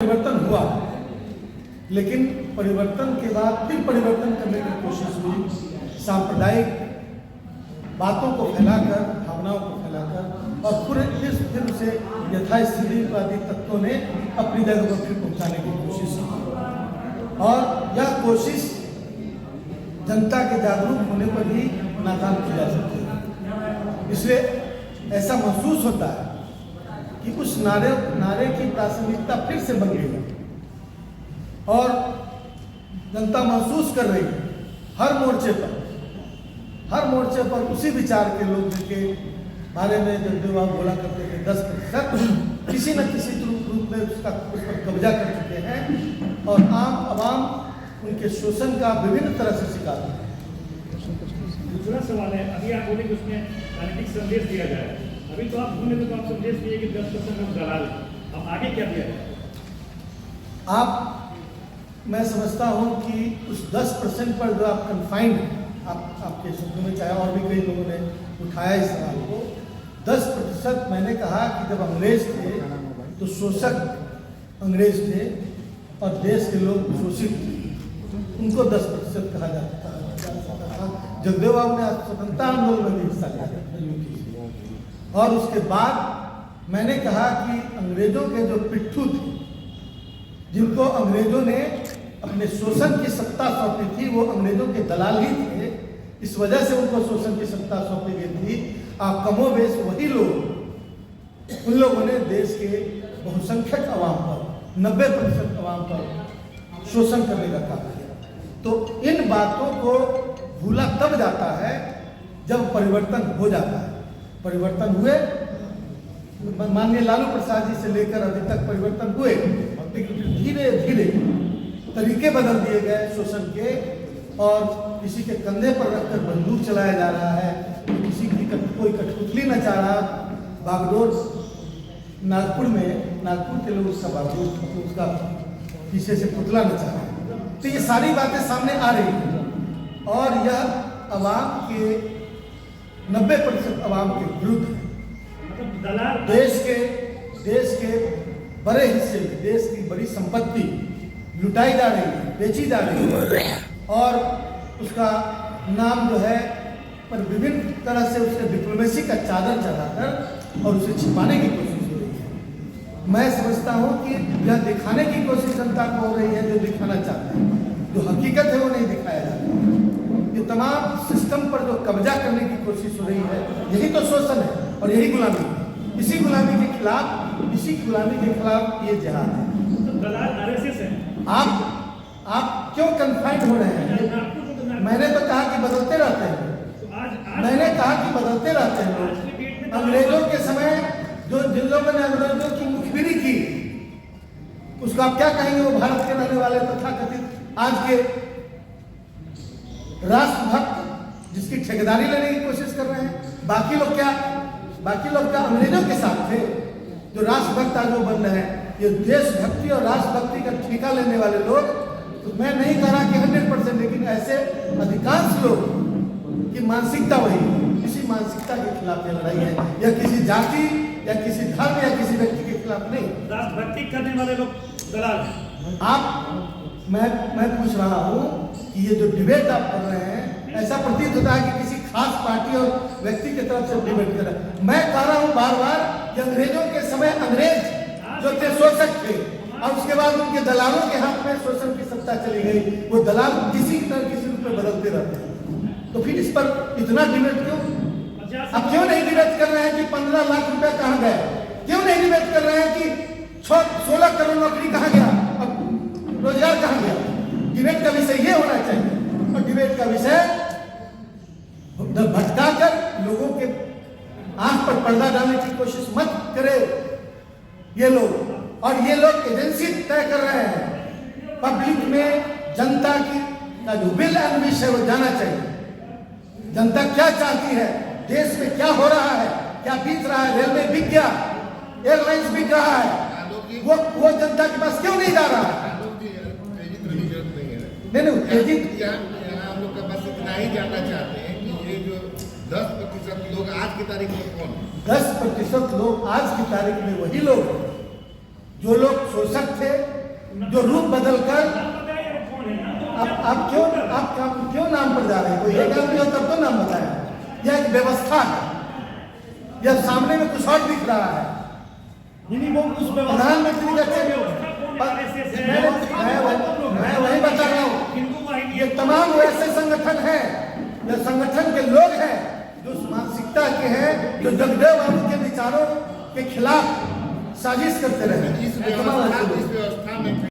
परिवर्तन हुआ, लेकिन परिवर्तन के बाद फिर परिवर्तन करने की कोशिश हुई, सांप्रदायिक बातों को फैलाकर, भावनाओं को फैलाकर, और फिर उसे यथास्थितिवादी तत्वों ने अपनी जगह पर फिर पहुंचाने की कोशिश की। और यह कोशिश जनता के जागरूक होने पर ही नाकाम की जा सकती है। इसलिए ऐसा महसूस होता है कि उस नारे की प्रासंगिकता फिर से बन गई है और जनता महसूस कर रही है हर मोर्चे पर उसी विचार के लोग जिनके बारे में जगदेव बाबू बोला करते थे 10% किसी न किसी रूप में उस पर कब्जा कर चुके हैं और आम आवाम उनके शोषण का विभिन्न तरह से शिकार है। दूसरा सवाल है, अभी आप बोले कि उसमें राजनीतिक संदेश दिया जाए, अभी तो आप बोले तो आप संदेश दिए कि 10% हम दलाल, अब आगे क्या दिया जाए? मैं समझता हूं कि उस 10% पर जो आप कन्फाइंड, आपके शब्दों में चाहे और भी कई लोगों ने उठाया इस सवाल को, 10% मैंने कहा कि जब अंग्रेज थे तो शोषक अंग्रेज थे और देश के लोग शोषित थे, उनको 10% कहा जाता था। जगदेव बाबू ने स्वतंत्रता आंदोलन में हिस्सा लिया और उसके बाद मैंने कहा कि अंग्रेजों के जो पिट्ठू थे, जिनको अंग्रेजों ने अपने शोषण की सत्ता सौंपी थी, वो अंग्रेजों के दलाल ही थे, इस वजह से उनको शोषण की सत्ता सौंपी गई थी। आप कमोबेश वही लोग, उन लोगों ने देश के बहुसंख्यक अवाम पर 90% अवाम पर शोषण करने का काम किया। तो इन बातों को भूला तब जाता है जब परिवर्तन हो जाता है। परिवर्तन हुए, माननीय लालू प्रसाद जी से लेकर अभी तक परिवर्तन हुए, लेकिन धीरे धीरे तरीके बदल दिए गए शोषण के, और किसी के कंधे पर रखकर बंदूक चलाया जा रहा है, किसी की कोई कठपुतली नचा रहा। बागडोर नागपुर के लोग उसका बागडोर, उसका पीछे से पुतला नचा रहा है। तो ये सारी बातें सामने आ रही हैं और यह अवाम के 90% अवाम के विरुद्ध है। देश के बड़े हिस्से में देश की बड़ी संपत्ति लुटाई जा रही है, बेची जा रही है, और उसका नाम जो है पर विभिन्न तरह से उसके डिप्लोमेसी का चादर चढ़ाकर और उसे छिपाने की कोशिश हो रही है। मैं समझता हूँ कि यह दिखाने की कोशिश जनता को हो रही है, जो दिखाना चाहते हैं, जो हकीकत है वो नहीं दिखाया जा रहा। ये तमाम सिस्टम पर जो कब्जा करने की कोशिश हो रही है, यही तो शोषण है और यही गुलामी है। इसी गुलामी के खिलाफ ये जिहाद है। तो दलाल आरएसएस है। आप क्यों कन्फाइंड हो रहे हैं? मैंने तो कहा कि बदलते रहते हैं। मैंने कहा कि बदलते रहते हैं। अंग्रेजों के समय जिन लोगों ने अंग्रेजों की मुखबिरी की, उसको आप क्या कहेंगे? वो भारत के रहने वाले तथाकथित आज के राष्ट्रभक्त जिसकी ठेकेदारी लेने की कोशिश कर रहे हैं। बाकी लोग क्या अंग्रेजों के साथ थे, जो राष्ट्रभक्त आज वो बन रहे हैं। ये देशभक्ति और राष्ट्रभक्ति का ठेका लेने वाले लोग, तो मैं नहीं कह रहा कि 100%, लेकिन ऐसे अधिकांश लोग की मानसिकता वही है। किसी मानसिकता के खिलाफ ये लड़ाई है, या किसी जाति या किसी धर्म या किसी व्यक्ति के खिलाफ नहीं। राष्ट्रभक्ति करने वाले लोग दलाल हैं। मैं पूछ रहा हूँ कि ये जो डिबेट आप कर रहे हैं, ऐसा प्रतीत होता है कि किसी खास पार्टी और व्यक्ति की तरफ से डिबेट कर रहे हैं। मैं कह रहा हूँ बार बार कि अंग्रेजों के समय अंग्रेज जो थे शोषक थे, और उसके बाद उनके दलालों के हाथ में शोषण की सत्ता चली गई। वो दलाल किसी रूप में बदलते रहते हैं। तो फिर इस पर इतना डिबेट क्यों? अब क्यों नहीं डिबेट कर रहे हैं कि 15 लाख रुपया कहाँ गए? क्यों नहीं डिबेट कर रहे हैं कि 16 करोड़ नौकरी कहाँ गया, अब रोजगार कहाँ गया? डिबेट का विषय ये होना चाहिए, और डिबेट का विषय भटकाकर लोगों के आंख पर पर्दा डालने की कोशिश मत करे ये लोग। और ये लोग एजेंसी तय कर रहे हैं। पब्लिक में जनता का जो विल एंड विश है वो जाना चाहिए। जनता क्या चाहती है, देश में क्या हो रहा है, क्या बीत रहा है। रेलवे बिक गया, एयरलाइंस बिक रहा है, वो जनता के पास क्यों नहीं जा रहा है? हम लोग का बस इतना ही जानना चाहते हैं कि ये जो 10% लोग आज की तारीख में कौन? 10% लोग आज की तारीख में वही लोग जो लोग शोषक थे, जो रूप बदलकर नाम बताइए वो कौन है नाम तो आप क्यों नाम पर जा रहे हैं? कोई एक आदमी हो तब तो नाम बताया। यह एक व्यवस्था है, यह सामने में कुछ और दिख रहा है। नहीं वो उस प्रधानमंत्री का मैं वही बता रहा हूँ, हिंदू वाहिनी ये तमाम वैसे संगठन हैं, ये संगठन के लोग हैं जो उस मानसिकता के हैं, जो जगदेव बाबू के विचारों के खिलाफ साजिश करते रहे। इस व्यवस्था में